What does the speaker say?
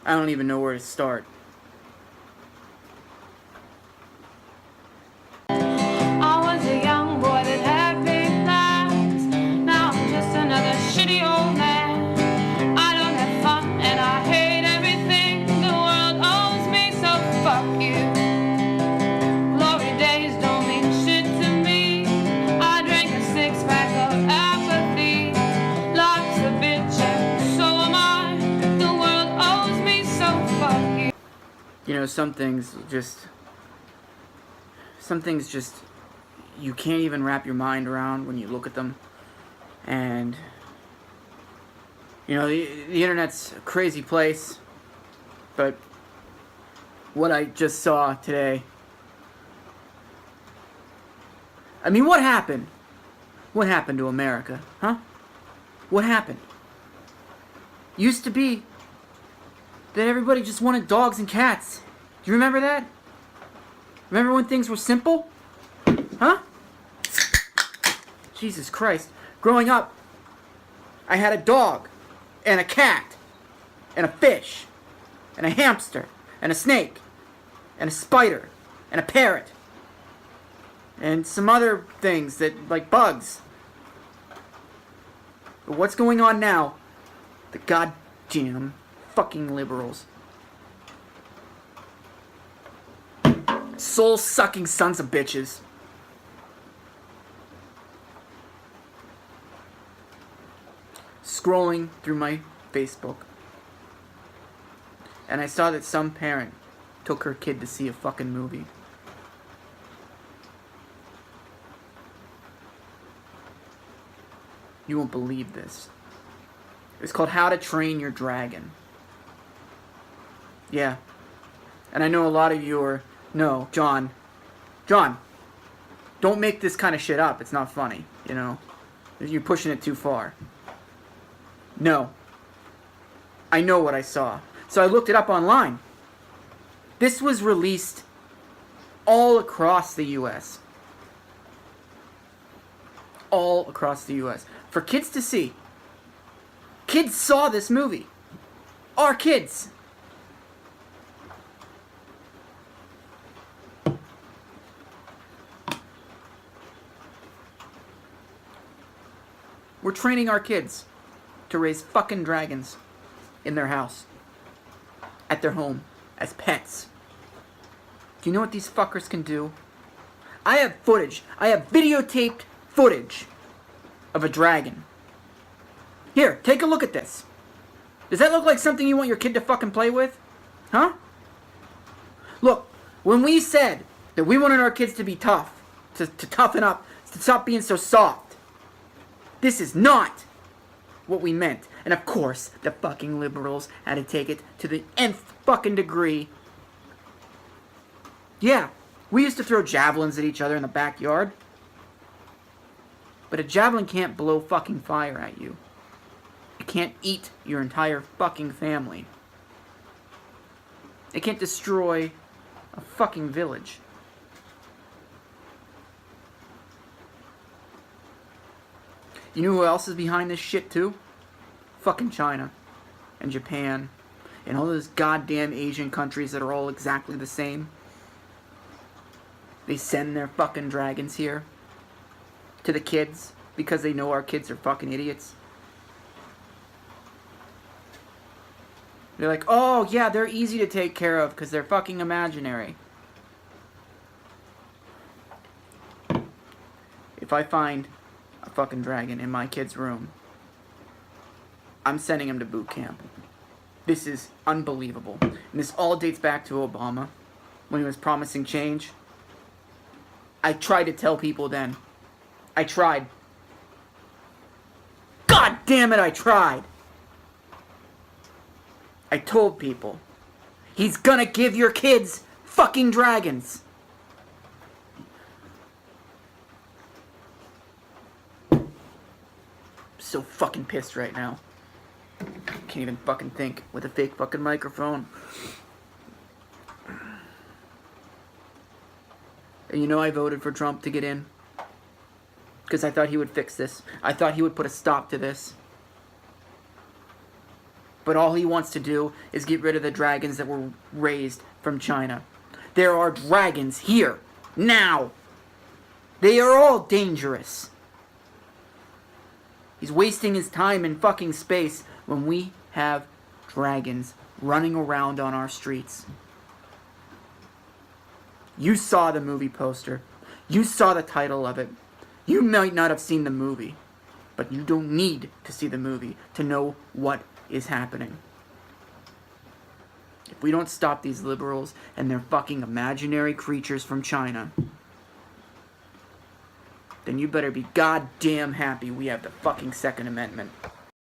I don't even know where to start. I was a young boy that had big plans. Now I'm just another shitty old man. I don't have fun and I hate everything the world owes me, so fuck you. Glory days don't mean shit to me. I drank a six-pack of apathy. Life's a bitch and so am I. The world owes me, so fuck you. You know, some things just you can't even wrap your mind around when you look at them. And you know, the internet's a crazy place, but what I just saw today, I mean, what happened? What happened to America, huh? What happened? Used to be that everybody just wanted dogs and cats. Do you remember that? Remember when things were simple? Huh? Jesus Christ. Growing up, I had a dog, and a cat, and a fish, and a hamster, and a snake, and a spider, and a parrot, and some other things that, like bugs. But what's going on now? The goddamn fucking liberals. Soul-sucking sons of bitches. Scrolling through my Facebook, and I saw that some parent took her kid to see a fucking movie. You won't believe this. It's called How to Train Your Dragon. Yeah. And I know a lot of you are, no, John, don't make this kind of shit up. It's not funny, you know. You're pushing it too far. No. I know what I saw. So I looked it up online. This was released all across the U.S. All across the U.S. For kids to see. Kids saw this movie. Our kids. We're training our kids to raise fucking dragons in their house, at their home, as pets. Do you know what these fuckers can do? I have footage. I have videotaped footage of a dragon. Here, take a look at this. Does that look like something you want your kid to fucking play with? Huh? Look, when we said that we wanted our kids to be tough, to toughen up, to stop being so soft, this is not what we meant. And of course, the fucking liberals had to take it to the nth fucking degree. Yeah, we used to throw javelins at each other in the backyard. But a javelin can't blow fucking fire at you. It can't eat your entire fucking family. It can't destroy a fucking village. You know who else is behind this shit too? Fucking China and Japan and all those goddamn Asian countries that are all exactly the same. They send their fucking dragons here to the kids because they know our kids are fucking idiots. They're like, oh yeah, they're easy to take care of because they're fucking imaginary. If I find a fucking dragon in my kid's room, I'm sending him to boot camp. This is unbelievable. And this all dates back to Obama when he was promising change. I tried to tell people then. I tried. God damn it, I tried. I told people. He's gonna give your kids fucking dragons. So fucking pissed right now. Can't even fucking think with a fake fucking microphone. And you know I voted for Trump to get in. Because I thought he would fix this. I thought he would put a stop to this. But all he wants to do is get rid of the dragons that were raised from China. There are dragons here, now. They are all dangerous. He's wasting his time in fucking space when we have dragons running around on our streets. You saw the movie poster. You saw the title of it. You might not have seen the movie, but you don't need to see the movie to know what is happening. If we don't stop these liberals and their fucking imaginary creatures from China, then you better be goddamn happy we have the fucking Second Amendment.